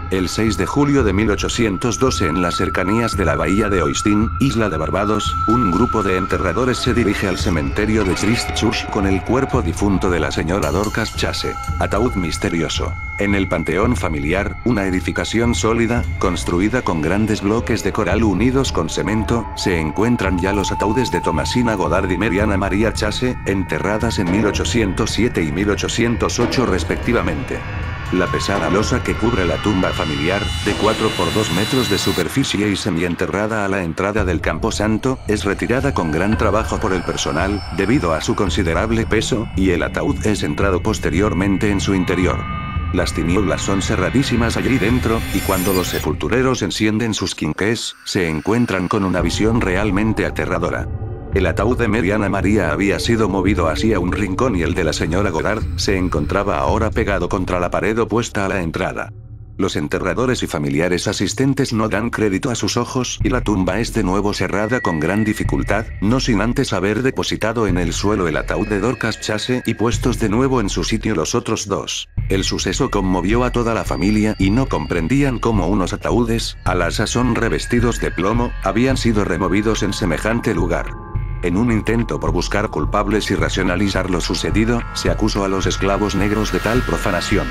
El 6 de julio de 1812 en las cercanías de la bahía de Oistin, isla de Barbados, un grupo de enterradores se dirige al cementerio de Christchurch con el cuerpo difunto de la señora Dorcas Chase. Ataúd misterioso. En el panteón familiar, una edificación sólida, construida con grandes bloques de coral unidos con cemento, se encuentran ya los ataúdes de Thomasina Goddard y Mariana María Chase, enterradas en 1807 y 1808 respectivamente. La pesada losa que cubre la tumba familiar, de 4 por 2 metros de superficie y semienterrada a la entrada del camposanto, es retirada con gran trabajo por el personal, debido a su considerable peso, y el ataúd es entrado posteriormente en su interior. Las tinieblas son cerradísimas allí dentro, y cuando los sepultureros encienden sus quinqués, se encuentran con una visión realmente aterradora. El ataúd de Mariana María había sido movido hacia un rincón y el de la señora Goddard se encontraba ahora pegado contra la pared opuesta a la entrada. Los enterradores y familiares asistentes no dan crédito a sus ojos y la tumba es de nuevo cerrada con gran dificultad, no sin antes haber depositado en el suelo el ataúd de Dorcas Chase y puestos de nuevo en su sitio los otros dos. El suceso conmovió a toda la familia y no comprendían cómo unos ataúdes, a la sazón revestidos de plomo, habían sido removidos en semejante lugar. En un intento por buscar culpables y racionalizar lo sucedido, se acusó a los esclavos negros de tal profanación.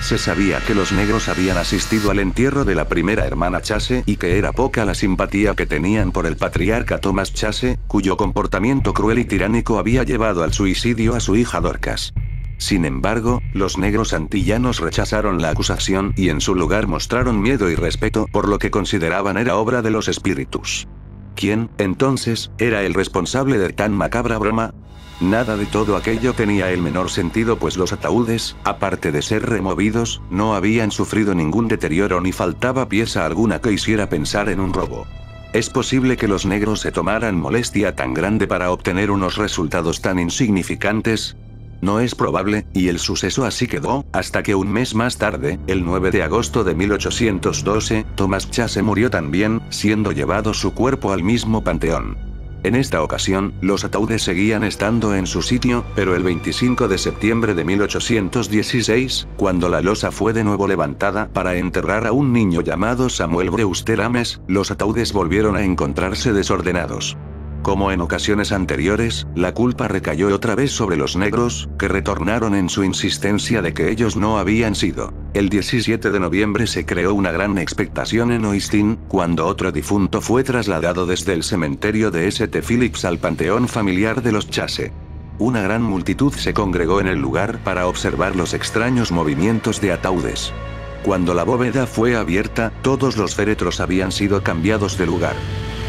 Se sabía que los negros habían asistido al entierro de la primera hermana Chase y que era poca la simpatía que tenían por el patriarca Thomas Chase, cuyo comportamiento cruel y tiránico había llevado al suicidio a su hija Dorcas. Sin embargo, los negros antillanos rechazaron la acusación y en su lugar mostraron miedo y respeto por lo que consideraban era obra de los espíritus. ¿Quién, entonces, era el responsable de tan macabra broma? Nada de todo aquello tenía el menor sentido, pues los ataúdes, aparte de ser removidos, no habían sufrido ningún deterioro ni faltaba pieza alguna que hiciera pensar en un robo. ¿Es posible que los negros se tomaran molestia tan grande para obtener unos resultados tan insignificantes? No es probable, y el suceso así quedó, hasta que un mes más tarde, el 9 de agosto de 1812, Thomas Chase murió también, siendo llevado su cuerpo al mismo panteón. En esta ocasión, los ataúdes seguían estando en su sitio, pero el 25 de septiembre de 1816, cuando la losa fue de nuevo levantada para enterrar a un niño llamado Samuel Brewster Ames, los ataúdes volvieron a encontrarse desordenados. Como en ocasiones anteriores, la culpa recayó otra vez sobre los negros, que retornaron en su insistencia de que ellos no habían sido. El 17 de noviembre se creó una gran expectación en Oistin, cuando otro difunto fue trasladado desde el cementerio de St. Phillips al panteón familiar de los Chase. Una gran multitud se congregó en el lugar para observar los extraños movimientos de ataúdes. Cuando la bóveda fue abierta, todos los féretros habían sido cambiados de lugar.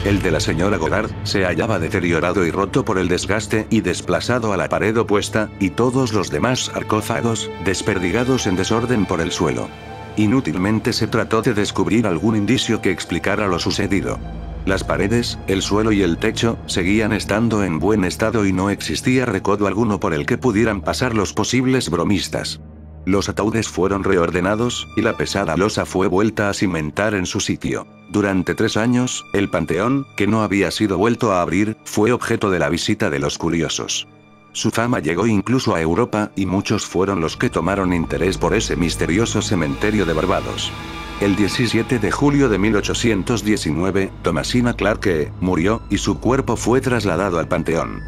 El de la señora Goddard se hallaba deteriorado y roto por el desgaste y desplazado a la pared opuesta, y todos los demás sarcófagos, desperdigados en desorden por el suelo. Inútilmente se trató de descubrir algún indicio que explicara lo sucedido. Las paredes, el suelo y el techo, seguían estando en buen estado y no existía recodo alguno por el que pudieran pasar los posibles bromistas. Los ataúdes fueron reordenados, y la pesada losa fue vuelta a cimentar en su sitio. Durante 3 años, el panteón, que no había sido vuelto a abrir, fue objeto de la visita de los curiosos. Su fama llegó incluso a Europa, y muchos fueron los que tomaron interés por ese misterioso cementerio de Barbados. El 17 de julio de 1819, Thomasina Clarke murió, y su cuerpo fue trasladado al panteón.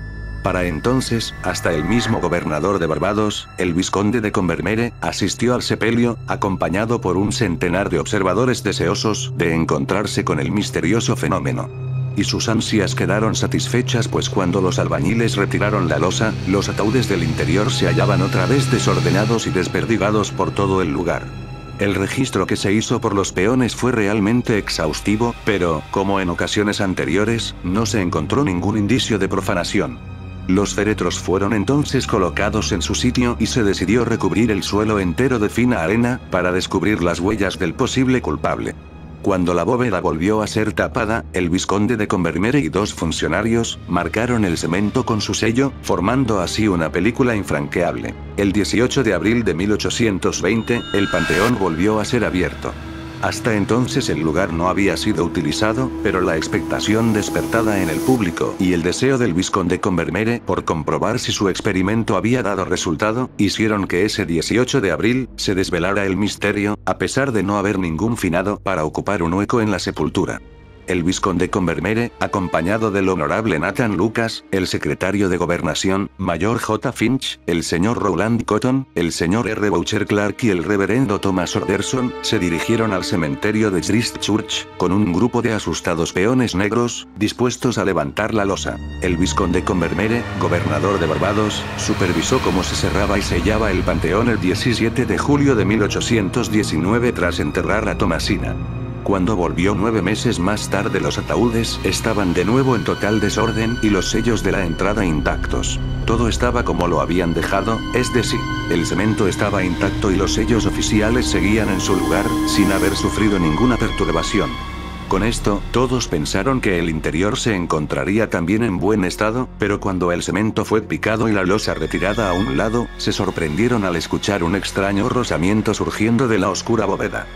Para entonces, hasta el mismo gobernador de Barbados, el vizconde de Combermere, asistió al sepelio, acompañado por un centenar de observadores deseosos de encontrarse con el misterioso fenómeno. Y sus ansias quedaron satisfechas, pues cuando los albañiles retiraron la losa, los ataúdes del interior se hallaban otra vez desordenados y desperdigados por todo el lugar. El registro que se hizo por los peones fue realmente exhaustivo, pero, como en ocasiones anteriores, no se encontró ningún indicio de profanación. Los féretros fueron entonces colocados en su sitio y se decidió recubrir el suelo entero de fina arena, para descubrir las huellas del posible culpable. Cuando la bóveda volvió a ser tapada, el vizconde de Combermere y 2 funcionarios, marcaron el cemento con su sello, formando así una película infranqueable. El 18 de abril de 1820, el panteón volvió a ser abierto. Hasta entonces el lugar no había sido utilizado, pero la expectación despertada en el público y el deseo del vizconde Combermere por comprobar si su experimento había dado resultado, hicieron que ese 18 de abril se desvelara el misterio, a pesar de no haber ningún finado para ocupar un hueco en la sepultura. El vizconde Combermere, acompañado del honorable Nathan Lucas, el secretario de Gobernación, Mayor J. Finch, el señor Rowland Cotton, el señor R. Boucher Clark y el reverendo Thomas Orderson, se dirigieron al cementerio de Christchurch, con un grupo de asustados peones negros, dispuestos a levantar la losa. El vizconde Combermere, gobernador de Barbados, supervisó cómo se cerraba y sellaba el panteón el 17 de julio de 1819 tras enterrar a Thomasina. Cuando volvió 9 meses más tarde, los ataúdes estaban de nuevo en total desorden y los sellos de la entrada intactos. Todo estaba como lo habían dejado, es decir, el cemento estaba intacto y los sellos oficiales seguían en su lugar, sin haber sufrido ninguna perturbación. Con esto, todos pensaron que el interior se encontraría también en buen estado, pero cuando el cemento fue picado y la losa retirada a un lado, se sorprendieron al escuchar un extraño rozamiento surgiendo de la oscura bóveda.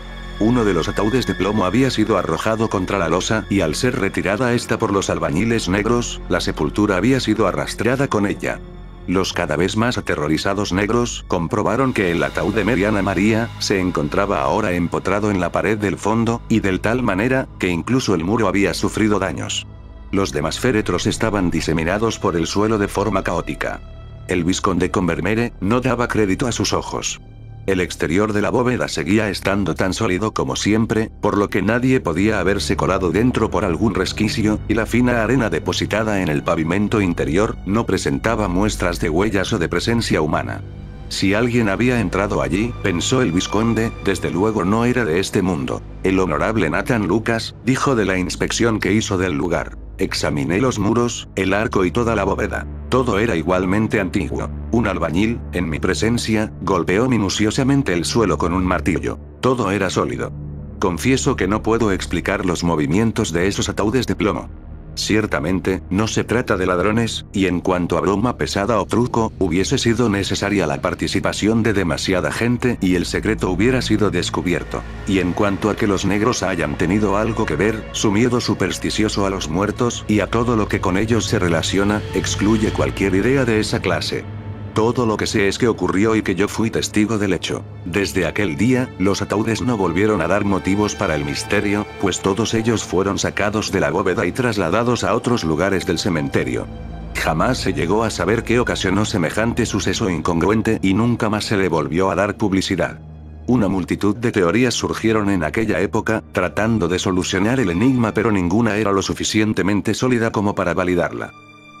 Uno de los ataúdes de plomo había sido arrojado contra la losa, y al ser retirada esta por los albañiles negros, la sepultura había sido arrastrada con ella. Los cada vez más aterrorizados negros comprobaron que el ataúd de Mariana María se encontraba ahora empotrado en la pared del fondo, y de tal manera, que incluso el muro había sufrido daños. Los demás féretros estaban diseminados por el suelo de forma caótica. El vizconde Combermere no daba crédito a sus ojos. El exterior de la bóveda seguía estando tan sólido como siempre, por lo que nadie podía haberse colado dentro por algún resquicio, y la fina arena depositada en el pavimento interior no presentaba muestras de huellas o de presencia humana. Si alguien había entrado allí, pensó el vizconde, desde luego no era de este mundo. El honorable Nathan Lucas dijo de la inspección que hizo del lugar: examiné los muros, el arco y toda la bóveda. Todo era igualmente antiguo. Un albañil, en mi presencia, golpeó minuciosamente el suelo con un martillo. Todo era sólido. Confieso que no puedo explicar los movimientos de esos ataúdes de plomo. Ciertamente, no se trata de ladrones, y en cuanto a broma pesada o truco, hubiese sido necesaria la participación de demasiada gente y el secreto hubiera sido descubierto. Y en cuanto a que los negros hayan tenido algo que ver, su miedo supersticioso a los muertos y a todo lo que con ellos se relaciona, excluye cualquier idea de esa clase. Todo lo que sé es que ocurrió y que yo fui testigo del hecho. Desde aquel día, los ataúdes no volvieron a dar motivos para el misterio, pues todos ellos fueron sacados de la bóveda y trasladados a otros lugares del cementerio. Jamás se llegó a saber qué ocasionó semejante suceso incongruente y nunca más se le volvió a dar publicidad. Una multitud de teorías surgieron en aquella época, tratando de solucionar el enigma, pero ninguna era lo suficientemente sólida como para validarla.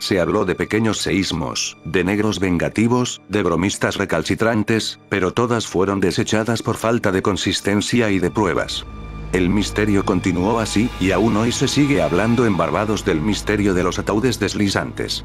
Se habló de pequeños seísmos, de negros vengativos, de bromistas recalcitrantes, pero todas fueron desechadas por falta de consistencia y de pruebas. El misterio continuó así, y aún hoy se sigue hablando en Barbados del misterio de los ataúdes deslizantes.